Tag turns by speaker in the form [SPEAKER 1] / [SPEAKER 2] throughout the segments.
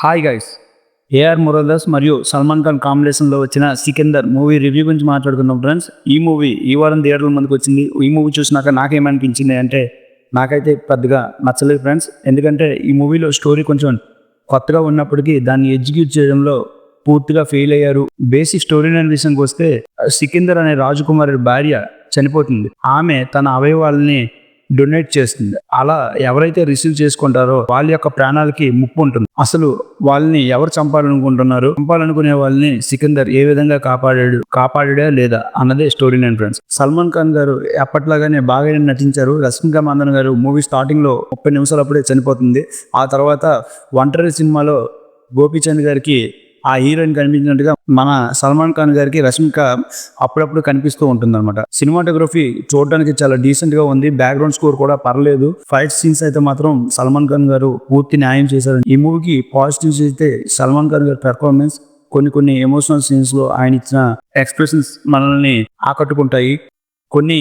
[SPEAKER 1] Hi guys. AR మురళదాస్ మరియు సల్మాన్ ఖాన్ కాంబినేషన్లో వచ్చిన సికిందర్ మూవీ రివ్యూ గురించి మాట్లాడుకుందాం ఫ్రెండ్స్. ఈ మూవీ ఈ వారం థియేటర్ల ముందుకు వచ్చింది. ఈ మూవీ చూసినాక నాకేమనిపించింది అంటే నాకైతే పెద్దగా నచ్చలేదు ఫ్రెండ్స్. ఎందుకంటే ఈ మూవీలో స్టోరీ కొంచెం కొత్తగా ఉన్నప్పటికీ దాన్ని ఎగ్జిక్యూట్ చేయడంలో పూర్తిగా ఫెయిల్ అయ్యారు. బేసిక్ స్టోరీ లైన్ విషయానికి వస్తే సికిందర్ అనే రాజకుమారి భార్య చనిపోతుంది. ఆమె తన అవయవాల్ని డొనేట్ చేస్తుంది. అలా ఎవరైతే రిసీవ్ చేసుకుంటారో వాళ్ళ యొక్క ప్రాణాలకి ముప్పు ఉంటుంది. అసలు వాళ్ళని ఎవరు చంపాలనుకునే వాళ్ళని సికిందర్ ఏ విధంగా కాపాడా లేదా అన్నదే story line friends. Salman Khan గారు ఎప్పట్లాగానే బాగా నటించారు. రష్మిక మందన్ గారు మూవీ స్టార్టింగ్ లో 30 నిమిషాలప్పుడే చనిపోతుంది. ఆ తర్వాత ఒంటరి సినిమాలో గోపీచంద్ గారికి ఆ హీరోయిన్ కనిపించినట్టుగా మన సల్మాన్ ఖాన్ గారికి రష్మిక అప్పుడప్పుడు కనిపిస్తూ ఉంటుంది అనమాట. సినిమాటోగ్రఫీ చూడడానికి చాలా డీసెంట్ గా ఉంది. బ్యాక్గ్రౌండ్ స్కోర్ కూడా పర్లేదు. ఫైట్ సీన్స్ అయితే మాత్రం సల్మాన్ ఖాన్ గారు పూర్తి న్యాయం చేశారు. ఈ మూవీకి పాజిటివ్స్ అయితే సల్మాన్ ఖాన్ గారి పెర్ఫార్మెన్స్, కొన్ని ఎమోషనల్ సీన్స్ లో ఆయన ఇచ్చిన ఎక్స్ప్రెషన్స్ మనల్ని ఆకట్టుకుంటాయి. కొన్ని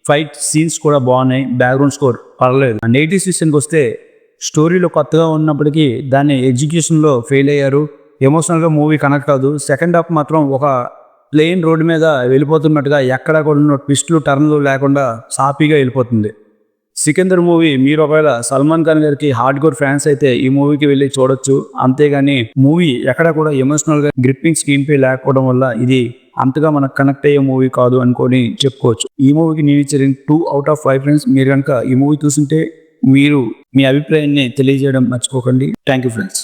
[SPEAKER 1] ఫైట్ సీన్స్ కూడా బాగున్నాయి. బ్యాక్గ్రౌండ్ స్కోర్ పర్లేదు. నెగిటివ్ విషయానికి వస్తే స్టోరీలో కొత్తగా ఉన్నప్పటికీ దాన్ని ఎగ్జిక్యూషన్లో ఫెయిల్ అయ్యారు. ఎమోషనల్గా మూవీ కనెక్ట్ కాదు. సెకండ్ హాఫ్ మాత్రం ఒక ప్లెయిన్ రోడ్డు మీద వెళ్ళిపోతున్నట్టుగా ఎక్కడా కూడా ట్విస్టులు టర్న్లు లేకుండా సాఫీగా వెళ్ళిపోతుంది. సికిందర్ మూవీ మీరు ఒకవేళ సల్మాన్ ఖాన్ గారికి హార్డ్ కోర్ ఫ్యాన్స్ అయితే ఈ మూవీకి వెళ్ళి చూడొచ్చు. అంతేగాని మూవీ ఎక్కడ కూడా ఎమోషనల్గా గ్రిప్పింగ్ స్క్రీన్ పే లేకపోవడం వల్ల ఇది అంతగా మనకు కనెక్ట్ అయ్యే మూవీ కాదు అనుకొని చెప్పుకోవచ్చు. ఈ మూవీకి నేను ఇచ్చే 2/5 ఫ్రెండ్స్. మీరు కనుక ఈ మూవీ చూస్తుంటే మీరు మీ అభిప్రాయాన్ని తెలియజేయడం మర్చిపోకండి. Thank you friends.